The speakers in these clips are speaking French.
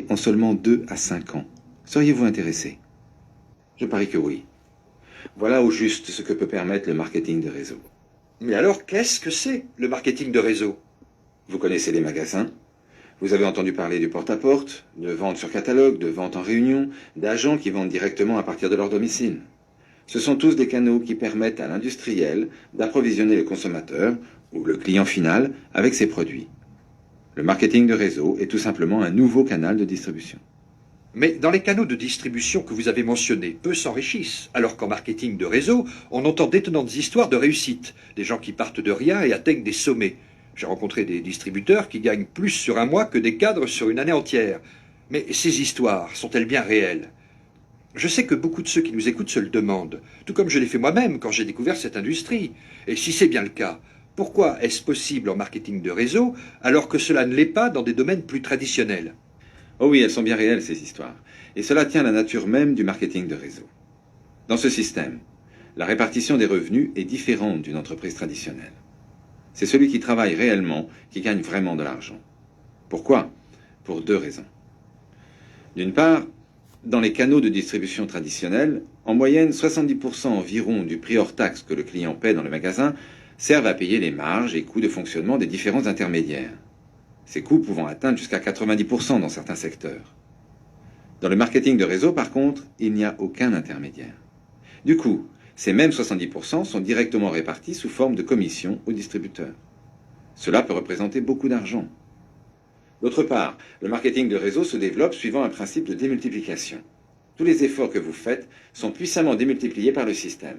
en seulement 2 à 5 ans. Seriez-vous intéressé? Je parie que oui. Voilà au juste ce que peut permettre le marketing de réseau. Mais alors, qu'est-ce que c'est, le marketing de réseau? Vous connaissez les magasins? Vous avez entendu parler du porte-à-porte, de vente sur catalogue, de vente en réunion, d'agents qui vendent directement à partir de leur domicile. Ce sont tous des canaux qui permettent à l'industriel d'approvisionner le consommateur, ou le client final, avec ses produits. Le marketing de réseau est tout simplement un nouveau canal de distribution. Mais dans les canaux de distribution que vous avez mentionnés, peu s'enrichissent, alors qu'en marketing de réseau, on entend d'étonnantes histoires de réussite, des gens qui partent de rien et atteignent des sommets. J'ai rencontré des distributeurs qui gagnent plus sur un mois que des cadres sur une année entière. Mais ces histoires sont-elles bien réelles? Je sais que beaucoup de ceux qui nous écoutent se le demandent, tout comme je l'ai fait moi-même quand j'ai découvert cette industrie. Et si c'est bien le cas, pourquoi est-ce possible en marketing de réseau alors que cela ne l'est pas dans des domaines plus traditionnels? Oh oui, elles sont bien réelles, ces histoires. Et cela tient à la nature même du marketing de réseau. Dans ce système, la répartition des revenus est différente d'une entreprise traditionnelle. C'est celui qui travaille réellement qui gagne vraiment de l'argent. Pourquoi? Pour deux raisons. D'une part, dans les canaux de distribution traditionnels, en moyenne 70% environ du prix hors taxe que le client paie dans le magasin servent à payer les marges et coûts de fonctionnement des différents intermédiaires. Ces coûts pouvant atteindre jusqu'à 90% dans certains secteurs. Dans le marketing de réseau, par contre, il n'y a aucun intermédiaire. Du coup, ces mêmes 70% sont directement répartis sous forme de commissions aux distributeurs. Cela peut représenter beaucoup d'argent. D'autre part, le marketing de réseau se développe suivant un principe de démultiplication. Tous les efforts que vous faites sont puissamment démultipliés par le système.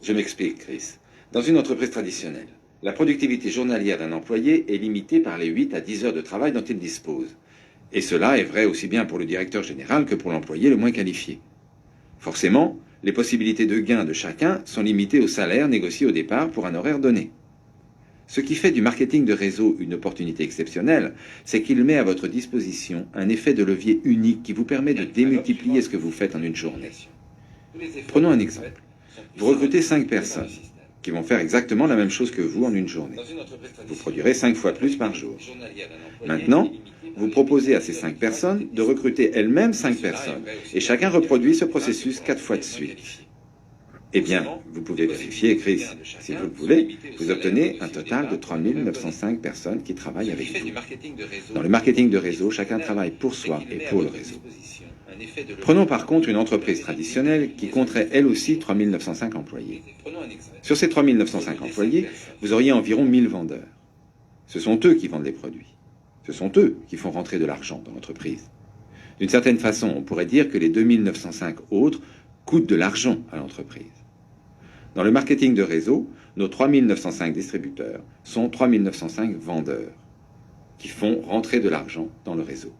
Je m'explique, Chris. Dans une entreprise traditionnelle, la productivité journalière d'un employé est limitée par les 8 à 10 heures de travail dont il dispose. Et cela est vrai aussi bien pour le directeur général que pour l'employé le moins qualifié. Forcément, les possibilités de gain de chacun sont limitées au salaire négocié au départ pour un horaire donné. Ce qui fait du marketing de réseau une opportunité exceptionnelle, c'est qu'il met à votre disposition un effet de levier unique qui vous permet de démultiplier ce que vous faites en une journée. Prenons un exemple. Vous recrutez 5 personnes qui vont faire exactement la même chose que vous en une journée. Vous produirez 5 fois plus par jour. Maintenant, vous proposez à ces 5 personnes de recruter elles-mêmes 5 personnes, et chacun reproduit ce processus 4 fois de suite. Eh bien, vous pouvez vérifier, Chris. Si vous le voulez, vous obtenez un total de 3 905 personnes qui travaillent avec vous. Dans le marketing de réseau, chacun travaille pour soi et pour le réseau. Prenons par contre une entreprise traditionnelle qui compterait elle aussi 3 905 employés. Sur ces 3 905 employés, vous auriez environ 1000 vendeurs. Ce sont eux qui vendent les produits. Ce sont eux qui font rentrer de l'argent dans l'entreprise. D'une certaine façon, on pourrait dire que les 2905 autres coûtent de l'argent à l'entreprise. Dans le marketing de réseau, nos 3905 distributeurs sont 3905 vendeurs qui font rentrer de l'argent dans le réseau.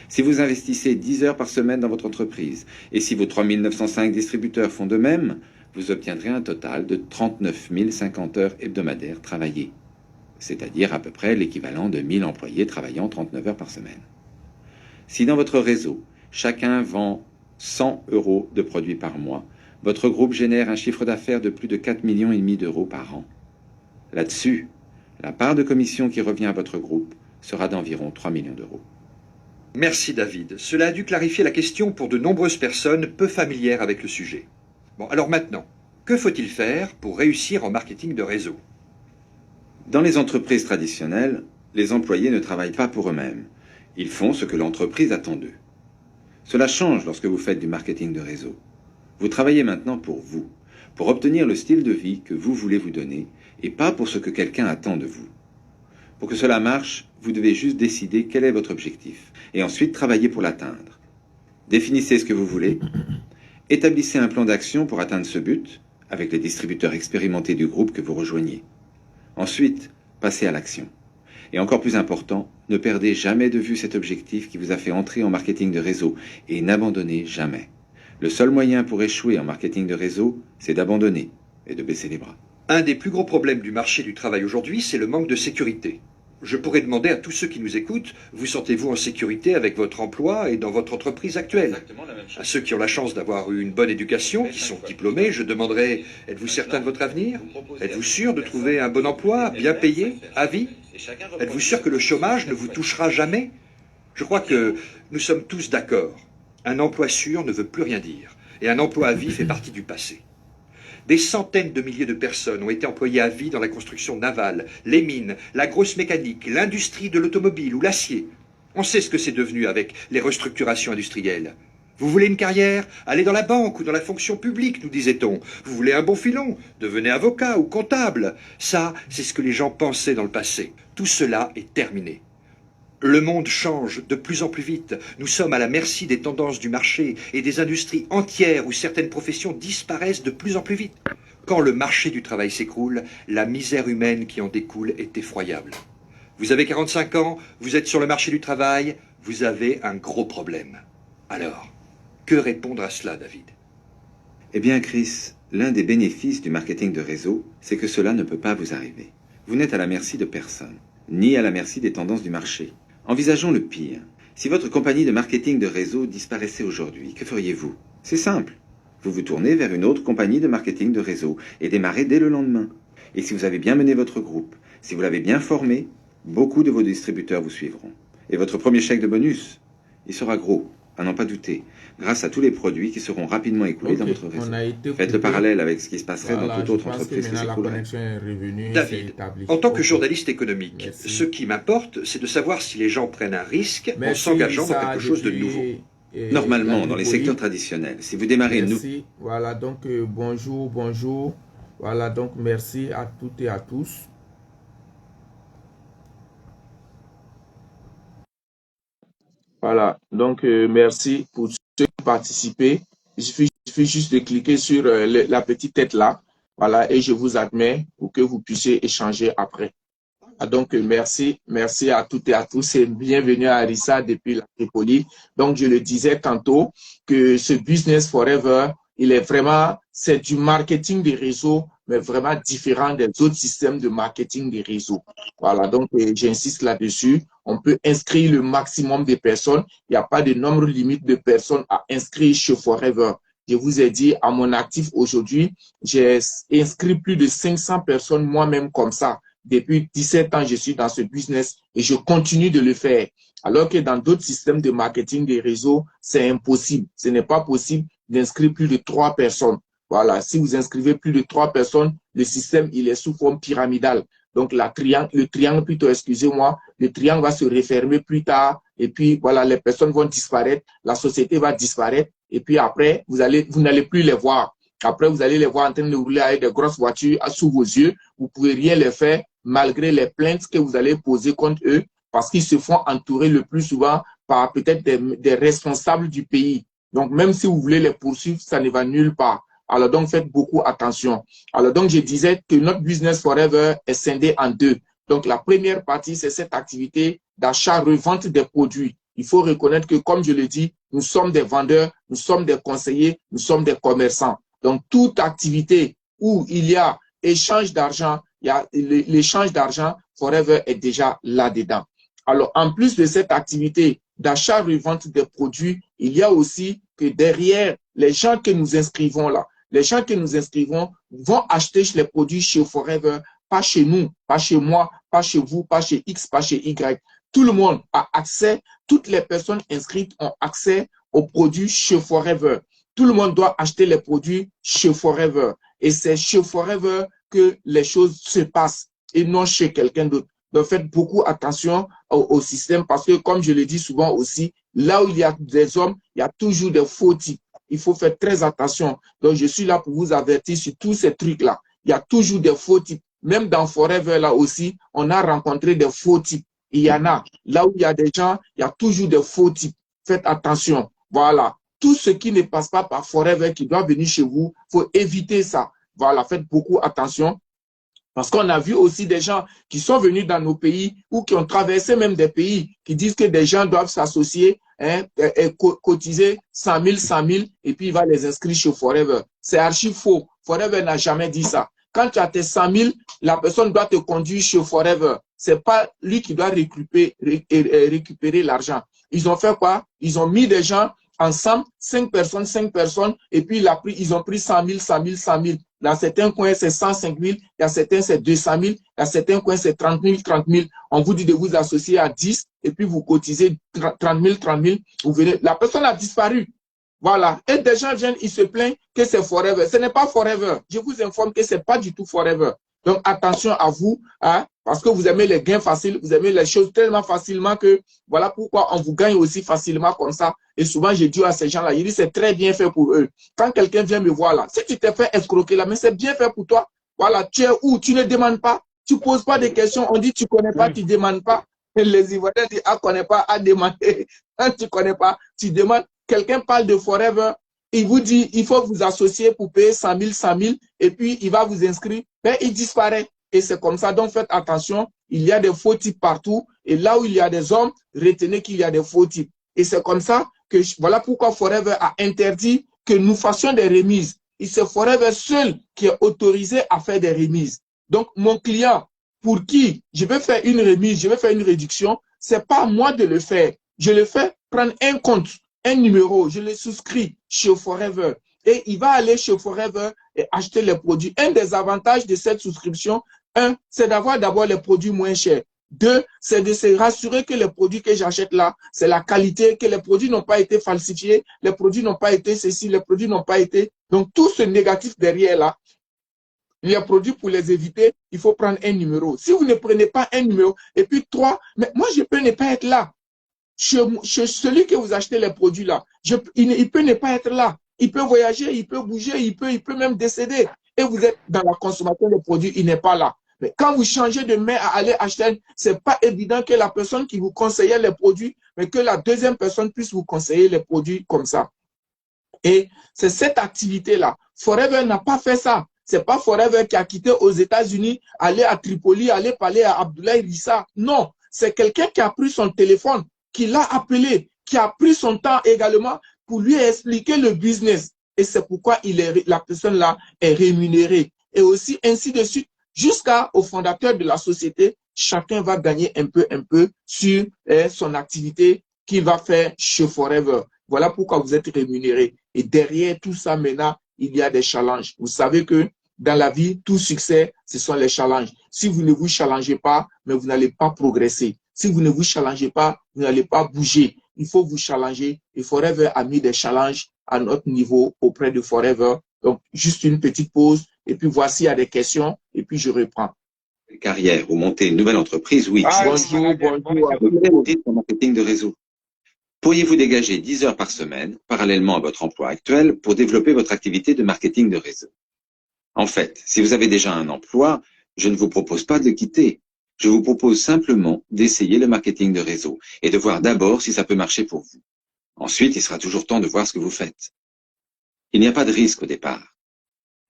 Si vous investissez 10 heures par semaine dans votre entreprise et si vos 3905 distributeurs font de même, vous obtiendrez un total de 39 050 heures hebdomadaires travaillées, c'est-à-dire à peu près l'équivalent de 1000 employés travaillant 39 heures par semaine. Si dans votre réseau, chacun vend 100 € de produits par mois, votre groupe génère un chiffre d'affaires de plus de 4,5 millions d'euros par an. Là-dessus, la part de commission qui revient à votre groupe sera d'environ 3 millions d'euros. Merci David. Cela a dû clarifier la question pour de nombreuses personnes peu familières avec le sujet. Bon, alors maintenant, que faut-il faire pour réussir en marketing de réseau? Dans les entreprises traditionnelles, les employés ne travaillent pas pour eux-mêmes. Ils font ce que l'entreprise attend d'eux. Cela change lorsque vous faites du marketing de réseau. Vous travaillez maintenant pour vous, pour obtenir le style de vie que vous voulez vous donner, et pas pour ce que quelqu'un attend de vous. Pour que cela marche, vous devez juste décider quel est votre objectif, et ensuite travailler pour l'atteindre. Définissez ce que vous voulez, établissez un plan d'action pour atteindre ce but, avec les distributeurs expérimentés du groupe que vous rejoignez. Ensuite, passez à l'action. Et encore plus important, ne perdez jamais de vue cet objectif qui vous a fait entrer en marketing de réseau, et n'abandonnez jamais. Le seul moyen pour échouer en marketing de réseau, c'est d'abandonner et de baisser les bras. Un des plus gros problèmes du marché du travail aujourd'hui, c'est le manque de sécurité. Je pourrais demander à tous ceux qui nous écoutent, vous sentez-vous en sécurité avec votre emploi et dans votre entreprise actuelle? À ceux qui ont la chance d'avoir eu une bonne éducation, qui sont diplômés, je demanderai, êtes-vous certain de votre avenir? Êtes-vous sûr de trouver un bon emploi, bien payé, à vie? Êtes-vous sûr que le chômage ne vous touchera jamais? Je crois que nous sommes tous d'accord. Un emploi sûr ne veut plus rien dire, et un emploi à vie fait partie du passé. Des centaines de milliers de personnes ont été employées à vie dans la construction navale, les mines, la grosse mécanique, l'industrie de l'automobile ou l'acier. On sait ce que c'est devenu avec les restructurations industrielles. Vous voulez une carrière? Allez dans la banque ou dans la fonction publique, nous disait-on. Vous voulez un bon filon? Devenez avocat ou comptable. Ça, c'est ce que les gens pensaient dans le passé. Tout cela est terminé. Le monde change de plus en plus vite. Nous sommes à la merci des tendances du marché et des industries entières où certaines professions disparaissent de plus en plus vite. Quand le marché du travail s'écroule, la misère humaine qui en découle est effroyable. Vous avez 45 ans, vous êtes sur le marché du travail, vous avez un gros problème. Alors, que répondre à cela, David? Eh bien, Chris, l'un des bénéfices du marketing de réseau, c'est que cela ne peut pas vous arriver. Vous n'êtes à la merci de personne, ni à la merci des tendances du marché. Envisageons le pire. Si votre compagnie de marketing de réseau disparaissait aujourd'hui, que feriez-vous? C'est simple. Vous vous tournez vers une autre compagnie de marketing de réseau et démarrez dès le lendemain. Et si vous avez bien mené votre groupe, si vous l'avez bien formé, beaucoup de vos distributeurs vous suivront. Et votre premier chèque de bonus, il sera gros, à n'en pas douter, grâce à tous les produits qui seront rapidement écoulés dans votre réseau. Faites le parallèle avec ce qui se passerait dans toute autre entreprise qui s'écroulerait. David, en tant que journaliste économique, ce qui m'importe, c'est de savoir si les gens prennent un risque en s'engageant dans quelque chose de nouveau. Normalement, dans les secteurs traditionnels, si vous démarrez Voilà, donc bonjour, bonjour. Voilà, donc merci à toutes et à tous. Voilà, donc merci pour ceux qui participent. Il suffit juste de cliquer sur la petite tête là. Voilà, et je vous admets pour que vous puissiez échanger après. Donc, merci à toutes et à tous et bienvenue à Arissa depuis la Tripoli. Donc, je le disais tantôt que ce Business Forever, c'est du marketing des réseaux, mais vraiment différent des autres systèmes de marketing des réseaux. Voilà, donc j'insiste là-dessus. On peut inscrire le maximum de personnes. Il n'y a pas de nombre limite de personnes à inscrire chez Forever. Je vous ai dit, à mon actif aujourd'hui, j'ai inscrit plus de 500 personnes moi-même comme ça. Depuis 17 ans, je suis dans ce business et je continue de le faire. Alors que dans d'autres systèmes de marketing des réseaux, c'est impossible. Ce n'est pas possible d'inscrire plus de 3 personnes. Voilà, si vous inscrivez plus de 3 personnes, le système, il est sous forme pyramidale. Donc, le triangle plutôt, excusez-moi, le triangle va se refermer plus tard et puis voilà, les personnes vont disparaître, la société va disparaître et puis après, vous n'allez plus les voir. Après, vous allez les voir en train de rouler avec des grosses voitures sous vos yeux. Vous ne pouvez rien les faire malgré les plaintes que vous allez poser contre eux parce qu'ils se font entourer le plus souvent par peut-être des responsables du pays. Donc, même si vous voulez les poursuivre, ça ne va nulle part. Alors, donc, faites beaucoup attention. Alors, donc, je disais que notre Business Forever est scindé en deux. Donc, la première partie, c'est cette activité d'achat-revente des produits. Il faut reconnaître que, comme je le dis, nous sommes des vendeurs, nous sommes des conseillers, nous sommes des commerçants. Donc, toute activité où il y a échange d'argent, il y a l'échange d'argent, Forever est déjà là-dedans. Alors, en plus de cette activité d'achat-revente des produits, il y a aussi que derrière les gens que nous inscrivons là, les gens que nous inscrivons vont acheter les produits chez Forever, pas chez nous, pas chez moi, pas chez vous, pas chez X, pas chez Y. Tout le monde a accès, toutes les personnes inscrites ont accès aux produits chez Forever. Tout le monde doit acheter les produits chez Forever. Et c'est chez Forever que les choses se passent et non chez quelqu'un d'autre. Donc, faites beaucoup attention au système parce que, comme je le dis souvent aussi, là où il y a des hommes, il y a toujours des faux types. Il faut faire très attention. Donc, je suis là pour vous avertir sur tous ces trucs-là. Il y a toujours des faux types. Même dans Forever, là aussi, on a rencontré des faux types. Il y en a. Là où il y a des gens, il y a toujours des faux types. Faites attention. Voilà. Tout ce qui ne passe pas par Forever, qui doit venir chez vous, il faut éviter ça. Voilà. Faites beaucoup attention. Parce qu'on a vu aussi des gens qui sont venus dans nos pays ou qui ont traversé même des pays qui disent que des gens doivent s'associer, et cotiser 100 000, 100 000 et puis il va les inscrire chez Forever. C'est archi faux. Forever n'a jamais dit ça. Quand tu as tes 100 000, la personne doit te conduire chez Forever. C'est pas lui qui doit récupérer l'argent. Ils ont fait quoi? Ils ont mis des gens ensemble, 5 personnes, et puis ils ont pris 100 000, 100 000, 100 000. Dans certains coins, c'est 105 000, il y a certains, c'est 200 000, il y a certains coins, c'est 30 000, 30 000. On vous dit de vous associer à 10, et puis vous cotisez 30 000, 30 000, vous venez. La personne a disparu. Voilà. Et des gens viennent, ils se plaignent que c'est forever. Ce n'est pas forever. Je vous informe que ce n'est pas du tout forever. Donc, attention à vous, hein, parce que vous aimez les gains faciles, vous aimez les choses tellement facilement que voilà pourquoi on vous gagne aussi facilement comme ça. Et souvent, je dis à ces gens-là, je dis c'est très bien fait pour eux. Quand quelqu'un vient me voir là, si tu t'es fait escroquer là, mais c'est bien fait pour toi. Voilà, tu es où? Tu ne demandes pas, tu ne poses pas de questions. On dit tu ne connais pas, tu ne demandes pas. Et les Ivoiriens disent, ah, connais pas, à demander. Quand tu ne connais pas, tu demandes. Quelqu'un parle de forever. Il vous dit, il faut vous associer pour payer 100 000, 100 000, et puis il va vous inscrire, mais il disparaît. Et c'est comme ça, donc faites attention, il y a des faux types partout, et là où il y a des hommes, retenez qu'il y a des faux types. Et c'est comme ça que, voilà pourquoi Forever a interdit que nous fassions des remises. Et c'est Forever seul qui est autorisé à faire des remises. Donc mon client, pour qui je vais faire une remise, je vais faire une réduction, c'est pas à moi de le faire. Je le fais prendre un compte, un numéro, je le souscris chez Forever et il va aller chez Forever et acheter les produits. Un des avantages de cette souscription, c'est d'avoir d'abord les produits moins chers. Deux, c'est de se rassurer que les produits que j'achète là, c'est la qualité, que les produits n'ont pas été falsifiés, les produits n'ont pas été ceci, les produits n'ont pas été... Donc, tout ce négatif derrière là, les produits pour les éviter, il faut prendre un numéro. Si vous ne prenez pas un numéro, et puis trois, mais moi, je peux ne pas être là. Chez celui que vous achetez les produits là, il peut ne pas être là. Il peut voyager, il peut bouger, il peut même décéder. Et vous êtes dans la consommation des produits, il n'est pas là. Mais quand vous changez de main à aller acheter, c'est pas évident que la personne qui vous conseillait les produits, mais que la deuxième personne puisse vous conseiller les produits comme ça. Et c'est cette activité-là. Forever n'a pas fait ça. C'est pas Forever qui a quitté aux États-Unis, aller à Tripoli, aller parler à Abdoulaye Rissa. Non, c'est quelqu'un qui a pris son téléphone, qui l'a appelé, qui a pris son temps également pour lui expliquer le business. Et c'est pourquoi la personne-là est rémunérée. Et aussi, ainsi de suite, jusqu'au fondateur de la société, chacun va gagner un peu sur son activité qu'il va faire chez Forever. Voilà pourquoi vous êtes rémunéré. Et derrière tout ça, maintenant, il y a des challenges. Vous savez que dans la vie, tout succès, ce sont les challenges. Si vous ne vous challengez pas, mais vous n'allez pas progresser. Si vous ne vous challengez pas, vous n'allez pas bouger. Il faut vous challenger. Et Forever a mis des challenges à notre niveau auprès de Forever. Donc, juste une petite pause. Et puis, voici, il y a des questions. Et puis, je reprends. Carrière ou monter une nouvelle entreprise, oui. Bonjour. En marketing de réseau. Pourriez-vous dégager 10 heures par semaine, parallèlement à votre emploi actuel, pour développer votre activité de marketing de réseau? En fait, si vous avez déjà un emploi, je ne vous propose pas de le quitter. Je vous propose simplement d'essayer le marketing de réseau et de voir d'abord si ça peut marcher pour vous. Ensuite, il sera toujours temps de voir ce que vous faites. Il n'y a pas de risque au départ.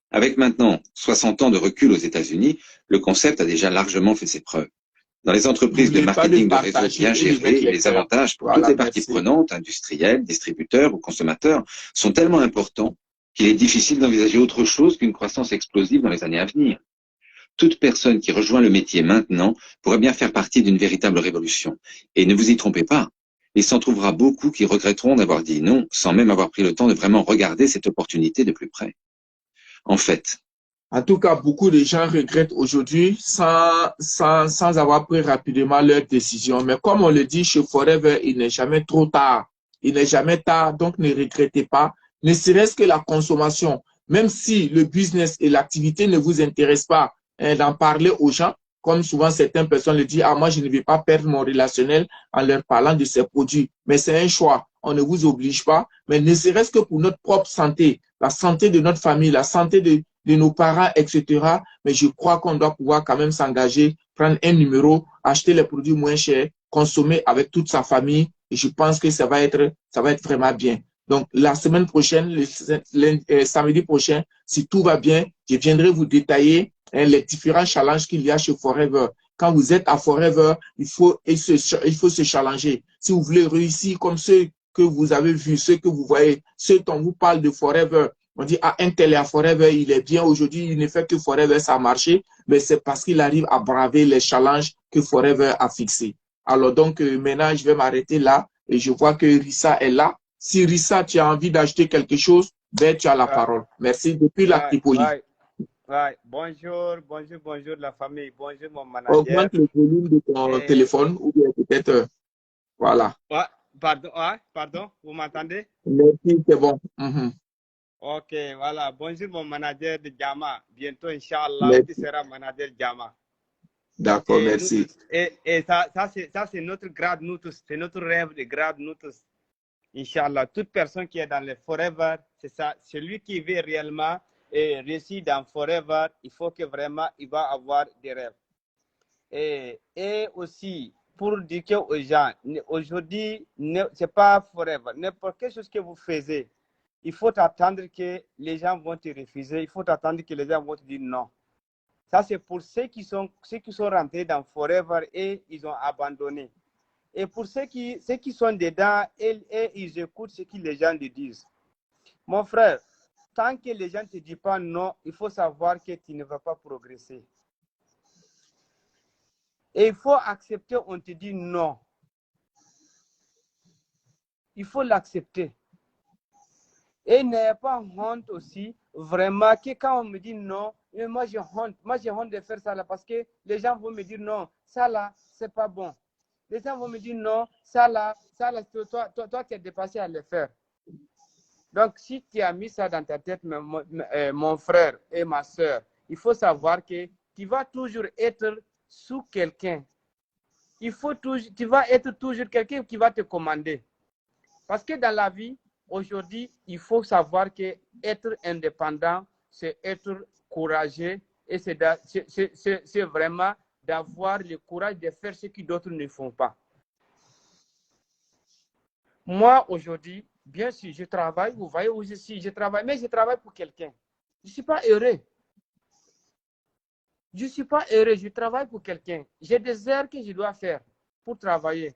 Avec maintenant 60 ans de recul aux États-Unis, le concept a déjà largement fait ses preuves. Dans les entreprises de marketing de réseau bien gérées, les avantages pour toutes les parties prenantes, industrielles, distributeurs ou consommateurs, sont tellement importants qu'il est difficile d'envisager autre chose qu'une croissance explosive dans les années à venir. Toute personne qui rejoint le métier maintenant pourrait bien faire partie d'une véritable révolution. Et ne vous y trompez pas, il s'en trouvera beaucoup qui regretteront d'avoir dit non sans même avoir pris le temps de vraiment regarder cette opportunité de plus près. En fait, en tout cas, beaucoup de gens regrettent aujourd'hui sans avoir pris rapidement leur décision. Mais comme on le dit chez Forever, il n'est jamais trop tard. Il n'est jamais tard, donc ne regrettez pas. Ne serait-ce que la consommation, même si le business et l'activité ne vous intéressent pas, d'en parler aux gens, comme souvent certaines personnes le disent, ah, moi je ne vais pas perdre mon relationnel en leur parlant de ces produits. Mais c'est un choix, on ne vous oblige pas, mais ne serait-ce que pour notre propre santé, la santé de notre famille, la santé de nos parents, etc. Mais je crois qu'on doit pouvoir quand même s'engager, prendre un numéro, acheter les produits moins chers, consommer avec toute sa famille, et je pense que ça va être vraiment bien. Donc, la semaine prochaine, le samedi prochain, si tout va bien, je viendrai vous détailler les différents challenges qu'il y a chez Forever. Quand vous êtes à Forever, il faut se challenger. Si vous voulez réussir comme ceux que vous avez vus, ceux que vous voyez, ceux dont vous parle de Forever, on dit, ah, un tel est à Forever, il est bien aujourd'hui, il ne fait que Forever, ça a marché, mais c'est parce qu'il arrive à braver les challenges que Forever a fixés. Alors donc, maintenant, je vais m'arrêter là et je vois que Rissa est là. Rissa, tu as envie d'acheter quelque chose, ben, tu as la parole. Merci. Depuis la Tripoli. Bonjour, bonjour, bonjour la famille. Bonjour mon manager. Augmente le volume de ton téléphone ou bien peut-être, voilà. Pardon, vous m'entendez? Merci, c'est bon. Ok, voilà. Bonjour mon manager de Jama. Bientôt, Inch'Allah, tu seras manager Jama. D'accord, merci. Et ça c'est notre grade, nous tous. C'est notre rêve de grade, nous tous. Inch'Allah, toute personne qui est dans le Forever, c'est ça. Celui qui veut réellement réussir dans Forever, il faut que vraiment, il va avoir des rêves. Et aussi, pour dire aux gens, aujourd'hui, ce n'est pas Forever. N'importe quelle chose que vous faites, il faut attendre que les gens vont te refuser. Il faut attendre que les gens vont te dire non. Ça, c'est pour ceux qui sont rentrés dans Forever et ils ont abandonné. Et pour ceux qui sont dedans et ils écoutent ce que les gens lui disent. Mon frère, tant que les gens ne te disent pas non, il faut savoir que tu ne vas pas progresser. Et il faut accepter, on te dit non. Il faut l'accepter. Et n'ayez pas honte aussi, vraiment, que quand on me dit non, mais moi j'ai honte. Moi j'ai honte de faire ça là parce que les gens vont me dire non, ça là, c'est pas bon. Les gens vont me dire non, ça là, toi tu es dépassé à le faire. Donc, si tu as mis ça dans ta tête, mon frère et ma soeur, il faut savoir que tu vas toujours être sous quelqu'un. Tu vas être toujours quelqu'un qui va te commander. Parce que dans la vie, aujourd'hui, il faut savoir que être indépendant, c'est être courageux et c'est vraiment d'avoir le courage de faire ce que d'autres ne font pas. Moi, aujourd'hui, bien sûr, je travaille, vous voyez où je suis, je travaille, mais je travaille pour quelqu'un. Je ne suis pas heureux. Je ne suis pas heureux, je travaille pour quelqu'un. J'ai des heures que je dois faire pour travailler.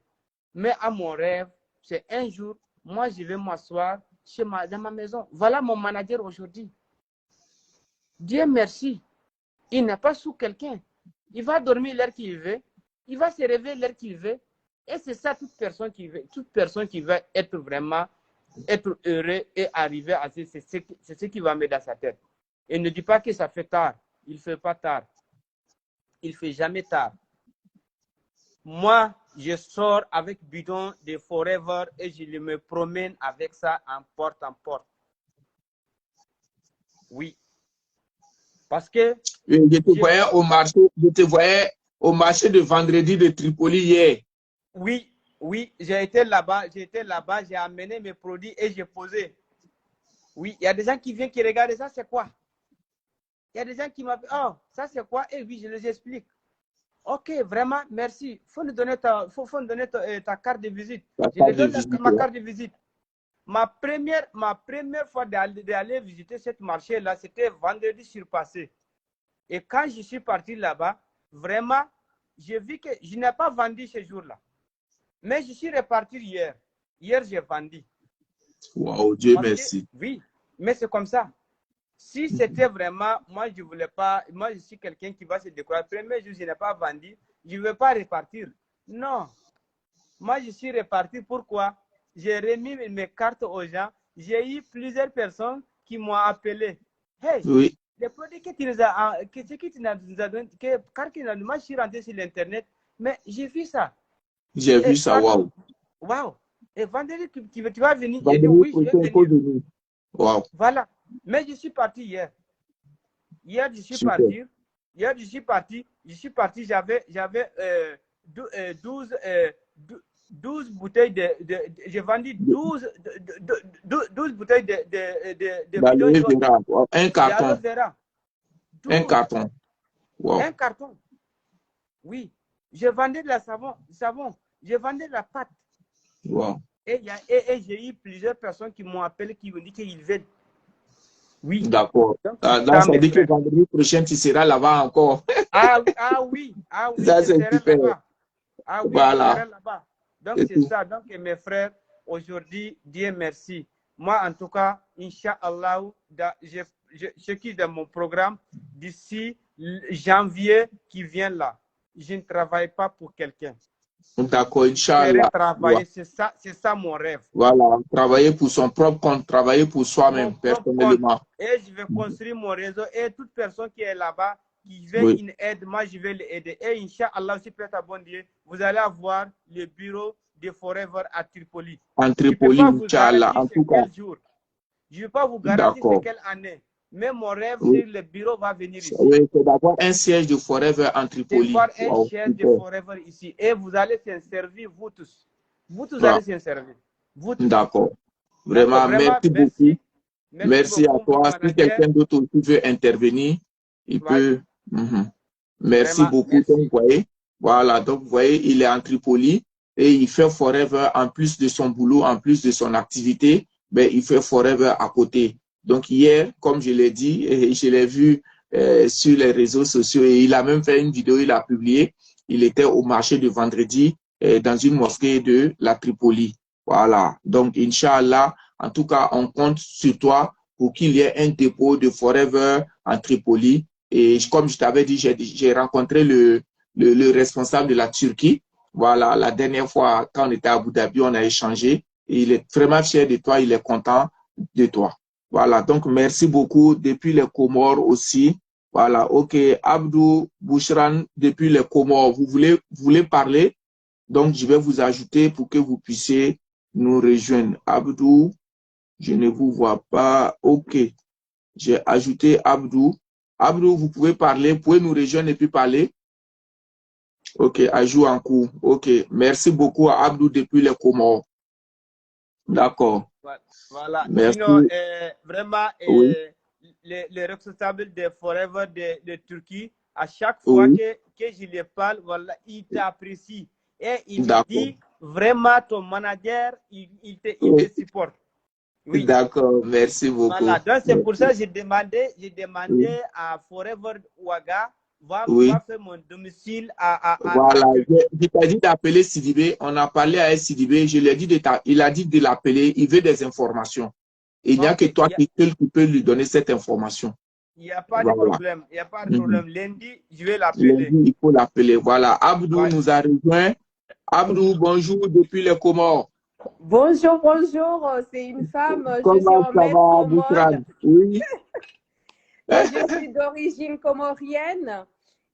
Mais à mon rêve, c'est un jour, moi, je vais m'asseoir dans ma maison. Voilà mon manager aujourd'hui. Dieu merci. Il n'est pas sous quelqu'un. Il va dormir l'heure qu'il veut. Il va se réveiller l'heure qu'il veut. Et c'est ça, toute personne qui veut être vraiment être heureux et arriver à c'est ce qui va mettre dans sa tête. Et ne dis pas que ça fait tard. Il ne fait pas tard. Il ne fait jamais tard. Moi, je sors avec bidon de Forever et je me promène avec ça en porte. Oui. Parce que je te voyais au marché de vendredi de Tripoli hier. Oui, j'ai été là-bas, j'ai amené mes produits et j'ai posé. Oui, il y a des gens qui viennent qui regardent ça, c'est quoi? Il y a des gens qui m'appellent, oh, ça c'est quoi? Et oui, je les explique. Ok, vraiment, merci. Faut nous donner ta carte de visite. Je les donne ma carte de visite. Ma première fois d'aller visiter ce marché-là, c'était vendredi surpassé. Et quand je suis parti là-bas, vraiment, j'ai vu que je n'ai pas vendu ce jour-là. Mais je suis reparti hier. Hier, j'ai vendu. Wow, Dieu merci. Oui, mais c'est comme ça. Si c'était vraiment, moi, je ne voulais pas, moi, je suis quelqu'un qui va se décourager. Le premier jour, je n'ai pas vendu, je ne veux pas repartir. Non. Moi, je suis reparti. Pourquoi? J'ai remis mes cartes aux gens. J'ai eu plusieurs personnes qui m'ont appelé. Hey, oui. Les produits que tu nous as, donné, moi, je suis rentré sur l'Internet, mais j'ai vu ça. J'ai vu ça, waouh. Waouh. Et vendredi, tu vas venir? J'ai dit oui, je vais venir. Wow. Voilà. Mais je suis parti hier. Hier, je suis parti. J'avais 12 bouteilles j'ai vendu 12 bouteilles de bidon. Un carton. Un carton. Wow. Un carton. Oui. Je vendais de la savon. Je vendais de la pâte. Wow. Et j'ai eu plusieurs personnes qui m'ont appelé, qui m'ont dit qu'ils veulent. Oui. D'accord. Ça veut dire que vendredi prochain, tu seras là-bas encore. Oui. Ça, c'est super. Ah oui, voilà. je serai là-bas. Donc, c'est ça. Donc, mes frères, aujourd'hui, Dieu merci. Moi, en tout cas, Inch'Allah, ce qui est dans mon programme, d'ici janvier qui vient là, je ne travaille pas pour quelqu'un. D'accord, J'aimerais Inch'Allah. travailler, c'est ça mon rêve. Voilà, travailler pour son propre compte, travailler pour Mon soi-même, propre compte. personnellement. Et je vais construire mon réseau. Et toute personne qui est là-bas, qui veut Oui. une aide, moi je vais l'aider. Et Inch'Allah, si peut-être bon Dieu, vous allez avoir le bureau de Forever à Tripoli. En Je ne peux Tripoli, pas vous Inch'Allah, garantir en c'est tout cas. quel jour. Je ne peux pas vous garantir c'est D'accord. quelle année. Mais mon rêve, Oui, c'est le bureau va venir ici. oui, c'est d'avoir un siège de Forever en C'est Tripoli. voir un Wow, siège de super. Forever ici. Et vous allez s'en servir, vous tous. Vous tous Voilà. allez s'en servir. Vous tous. D'accord. D'accord, Vraiment, vraiment, merci beaucoup. merci. Merci Merci à beaucoup, mon toi. Si manager. quelqu'un d'autre aussi veut intervenir, il Ouais, peut. Mhm. Merci vraiment, beaucoup. Donc, vous merci. voyez, voilà. Donc, vous voyez, il est en Tripoli et il fait Forever en plus de son boulot, en plus de son activité, ben, il fait Forever à côté. Donc, hier, comme je l'ai dit, et je l'ai vu sur les réseaux sociaux et il a même fait une vidéo, il a publié. Il était au marché de vendredi dans une mosquée de la Tripoli. Voilà. Donc, Inch'Allah, en tout cas, on compte sur toi pour qu'il y ait un dépôt de Forever en Tripoli. Et comme je t'avais dit, j'ai rencontré le responsable de la Turquie. Voilà, la dernière fois, quand on était à Abu Dhabi, on a échangé. Et il est vraiment fier de toi, il est content de toi. Voilà, donc merci beaucoup. Depuis les Comores aussi. Voilà, ok. Abdou Bouchran, depuis les Comores, vous voulez parler? Donc, je vais vous ajouter pour que vous puissiez nous rejoindre. Abdou, je ne vous vois pas. Ok. J'ai ajouté Abdou. Abdou, vous pouvez parler, vous pouvez nous rejoindre et puis parler. Ok, ajout en cours. Ok, merci beaucoup à Abdou depuis les Comores. D'accord. Voilà. Merci. Sinon, vraiment, Oui, les responsables de Forever de Turquie, à chaque fois oui, que je les parle, voilà, ils t'apprécient. Et ils me d'accord. disent, vraiment, ton manager, il te Oui, supporte. Oui. d'accord. Merci beaucoup. Voilà, donc c'est pour ça Merci. que j'ai Oui, demandé à Forever Ouaga, oui. va faire mon domicile à Voilà. Turquie. Je t'ai dit d'appeler Sidibé. On a parlé à Sidibé. Je lui ai dit il a dit de l'appeler. Il veut des informations. Il n'y a Ok, que toi qui peux lui donner cette information. il n'y a pas de Voilà. problème. Il n'y a pas de Mhm. problème. Lundi, je vais l'appeler. Lundi, il faut l'appeler. Voilà. Abdou Voilà. nous a rejoint. Abdou, bonjour depuis les Comores. Bonjour, bonjour, c'est une femme, je suis Comment en ça va, maître Boutran? mode. Oui, Moi, je suis d'origine comorienne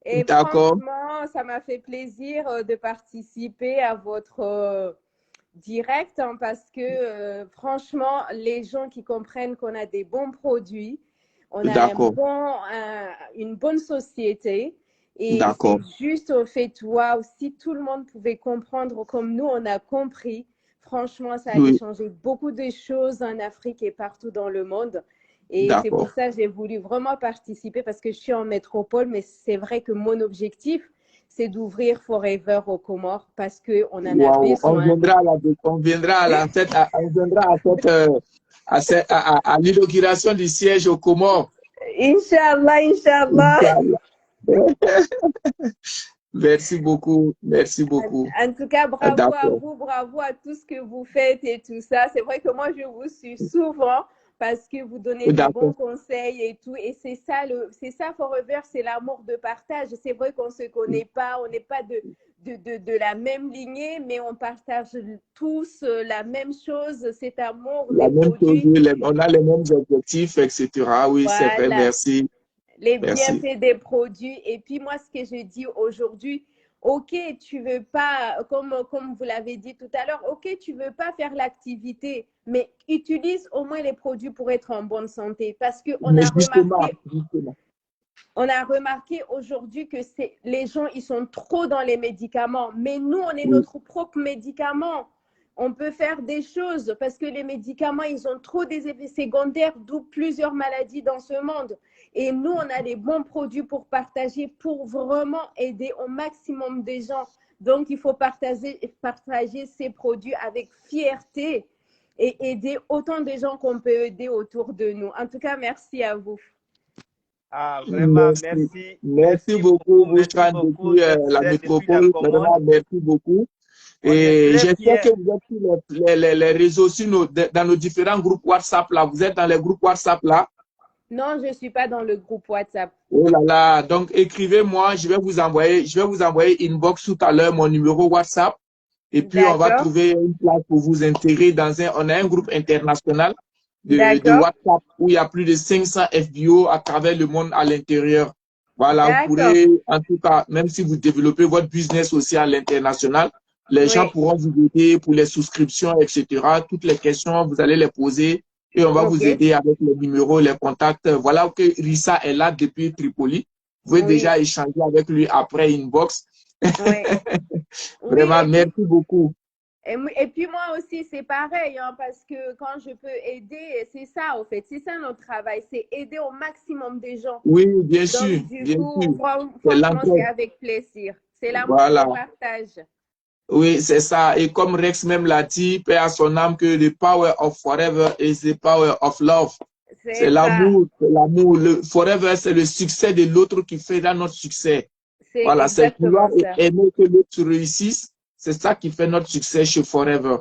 et d'accord. franchement, ça m'a fait plaisir de participer à votre direct parce que franchement, les gens qui comprennent qu'on a des bons produits, on a D'accord. une bonne société et c'est D'accord. juste au fait, waouh, si tout le monde pouvait comprendre comme nous, on a compris, franchement, ça allait Oui, changer beaucoup de choses en Afrique et partout dans le monde. Et c'est pour d'accord. ça que j'ai voulu vraiment participer parce que je suis en métropole, mais c'est vrai que mon objectif, c'est d'ouvrir Forever aux Comores parce qu'on en a Waouh, besoin. on viendra à on viendra à l'inauguration du siège au Comores. Inch'Allah, Inch'Allah. Inch'Allah. Merci beaucoup. Merci beaucoup. En tout cas, bravo à D'accord. vous, bravo à tout ce que vous faites et tout ça. C'est vrai que moi, je vous suis souvent parce que vous donnez des bons D'accord. conseils et tout. Et c'est ça Forever, c'est l'amour de partage. C'est vrai qu'on ne se connaît pas, on n'est pas de la même lignée, mais on partage tous la même chose, cet amour La des même chose, produits. on a les mêmes objectifs, etc. Oui, c'est vrai. Voilà, Merci. les Merci. bienfaits des produits. Et puis moi, ce que je dis aujourd'hui, ok, tu veux pas, comme vous l'avez dit tout à l'heure, ok, tu veux pas faire l'activité, mais utilise au moins les produits pour être en bonne santé. Parce qu'on Mais a remarqué, justement. on a remarqué aujourd'hui que les gens, ils sont trop dans les médicaments. Mais nous, on est Oui, notre propre médicament. On peut faire des choses parce que les médicaments, ils ont trop des effets secondaires, d'où plusieurs maladies dans ce monde. Et nous, on a des bons produits pour partager, pour vraiment aider au maximum des gens. Donc, il faut partager ces produits avec fierté et aider autant de gens qu'on peut aider autour de nous. En tout cas, merci à vous. Ah, vraiment, merci. merci. Merci Merci beaucoup, beaucoup. Merci Bouchra, beaucoup, depuis chers la frères, depuis la métropole. commande. Vraiment, merci beaucoup. On est Et très j'espère que fiers. vous êtes sur les réseaux, dans nos différents groupes WhatsApp là. Vous êtes dans les groupes WhatsApp là. Non, je ne suis pas dans le groupe WhatsApp. Oh là là. Donc, écrivez-moi. Je vais vous envoyer inbox tout à l'heure mon numéro WhatsApp. Et puis, on va D'accord. trouver une place pour vous intégrer on a un groupe international de D'accord. WhatsApp où il y a plus de 500 FBO à travers le monde à l'intérieur. Voilà, vous D'accord. pourrez, en tout cas, même si vous développez votre business aussi à l'international, les gens Oui. pourront vous aider pour les souscriptions, etc. Toutes les questions, vous allez les poser et on va vous Ok. aider avec les numéros, les contacts. Voilà que Rissa est là depuis Tripoli. Vous pouvez Oui. déjà échanger avec lui après inbox. Oui. Oui, Vraiment, et puis, merci beaucoup. et puis moi aussi, c'est pareil, hein, parce que quand je peux aider, c'est ça, en fait, c'est ça notre travail, c'est aider au maximum des gens. Oui, bien sûr, Donc, du bien coup, sûr. C'est franchement, c'est l'entraide. avec plaisir. C'est l'amour Voilà. qu'on partage. Oui, c'est ça. Et comme Rex même l'a dit, paix à son âme, que the power of forever is the power of love. C'est C'est ça. l'amour, c'est l'amour. Le forever, c'est le succès de l'autre qui fait dans notre succès. C'est Voilà, c'est vouloir exactement ça. et aimer que l'autre réussisse. C'est ça qui fait notre succès chez Forever.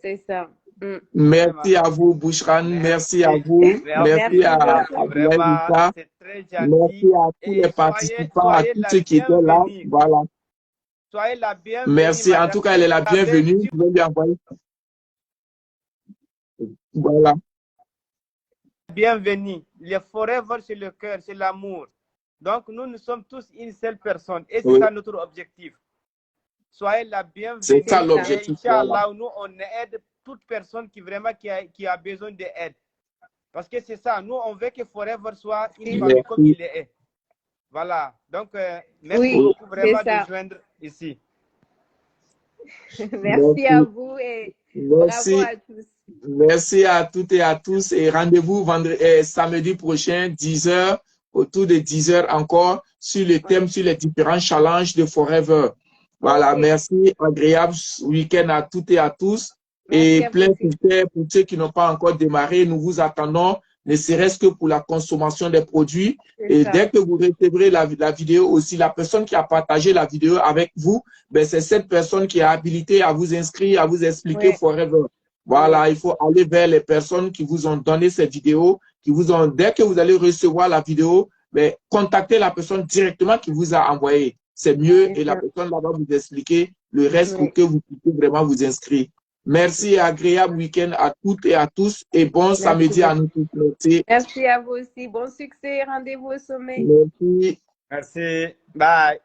C'est ça. Mm. Merci à vous, Bouchran. Merci à vous. Merci Merci à beaucoup. Abdoulaye Vraiment, Issa. c'est très Merci gentil. à tous Et les participants, à soyez tous la ceux qui étaient là. bienvenue. Voilà. Soyez la bienvenue, Merci. En madame. tout cas, elle est la bienvenue. Je vais lui envoyer. Voilà. Bienvenue. Le forever, c'est le cœur, c'est l'amour. Donc, nous sommes tous une seule personne. Et c'est Oui. ça notre objectif. Soyez la bienvenue. C'est ça C'est l'objectif. Et Inch'Allah, Voilà. nous, on aide toute personne qui vraiment qui a besoin d'aide. Parce que c'est ça. Nous, on veut que Forever soit une famille comme il est. Voilà. Donc, merci Oui, beaucoup vraiment c'est ça. de joindre ici. Merci à vous et bravo Merci. à tous. Merci à toutes et à tous. Et rendez-vous samedi prochain, 10h, autour de 10h encore, sur le thème, sur les différents challenges de Forever. Voilà, Ok. merci. Agréable week-end à toutes et à tous. Merci Et à plein vous de aussi. succès pour ceux qui n'ont pas encore démarré. Nous vous attendons, ne serait-ce que pour la consommation des produits. C'est Et ça. dès que vous recevrez la vidéo aussi, la personne qui a partagé la vidéo avec vous, ben, c'est cette personne qui est habilitée à vous inscrire, à vous expliquer Oui. Forever. Voilà, il faut aller vers les personnes qui vous ont donné cette vidéo, dès que vous allez recevoir la vidéo, ben, contactez la personne directement qui vous a envoyé. C'est mieux et la personne là va vous expliquer le reste pour Oui. que vous puissiez vraiment vous inscrire. Merci et agréable week-end à toutes et à tous et bon samedi à nous tous. Merci. Merci à vous aussi. Bon succès. Rendez-vous au sommet. Merci. Merci. Bye.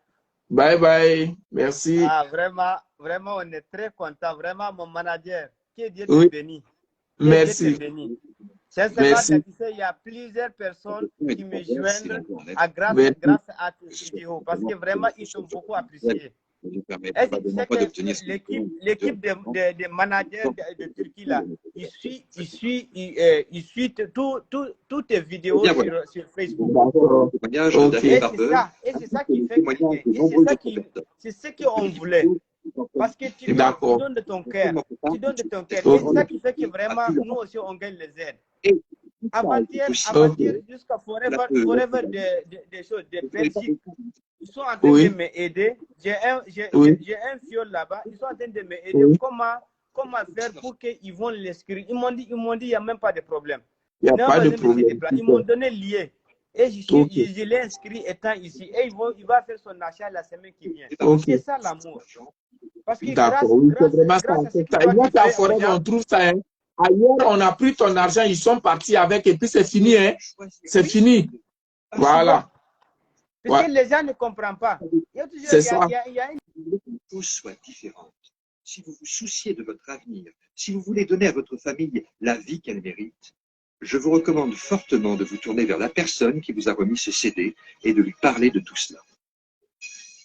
Bye bye. Merci. Ah, vraiment, vraiment, on est très content. Vraiment, mon manager, que Dieu te Oui. bénisse. Que Merci. Dieu te bénisse. Sincèrement, Merci. tu sais, il y a plusieurs personnes qui me joignent Merci. grâce à tes vidéos parce que vraiment, ils sont beaucoup appréciés. Est-ce que tu sais que l'équipe de managers de Turquie, là, ils suivent toutes tes vidéos sur Facebook. D'accord. Ok. Et c'est ça qui fait c'est ce qu'on voulait. Parce que tu donnes de ton cœur. Tu donnes de ton cœur. Et c'est ça qui fait que vraiment, nous aussi, on gagne les aides. Avant-hier jusqu'à Forever des choses, des Belgique, ils sont en train de m'aider. J'ai un fiole là-bas. Ils sont en train de m'aider. Comment faire pour qu'ils vont l'inscrire. Ils m'ont dit, il n'y a même pas de problème. Il n'y a pas de problème. Ils m'ont donné lié. Et je l'ai inscrit étant ici. Et il va faire son achat la semaine qui vient. C'est ça l'amour. Parce que d'accord, oui, c'est vraiment ça. On trouve ça. Hein. Ailleurs, on a pris ton argent, ils sont partis avec et puis c'est fini. Hein. C'est fini. Voilà. Parce que les gens ne comprennent pas. C'est ça. Tous soient différentes. Si vous vous souciez de votre avenir, si vous voulez donner à votre famille la vie qu'elle mérite, je vous recommande fortement de vous tourner vers la personne qui vous a remis ce CD et de lui parler de tout cela.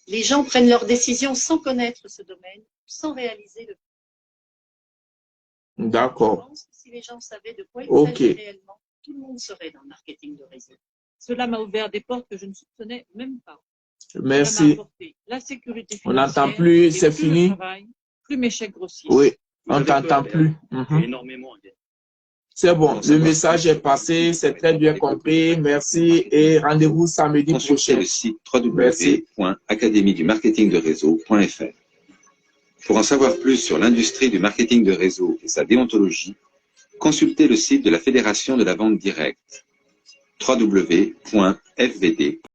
Les gens prennent leurs décisions sans connaître ce domaine, sans réaliser le. D'accord. Je pense que si les gens savaient de quoi il s'agit réellement, tout le monde serait dans le marketing de réseau. Cela m'a ouvert des portes que je ne soupçonnais même pas. Merci. La sécurité on n'entend plus, c'est fini. Travail, plus mes chèques grossissent. Oui, on ne t'entend plus. Énormément. C'est bon, le message est passé, c'est très bien compris. Merci et rendez-vous samedi prochain. Consultez le site www.académiedumarketingderéseau.fr. Pour en savoir plus sur l'industrie du marketing de réseau et sa déontologie, consultez le site de la Fédération de la vente directe www.fvd.fr.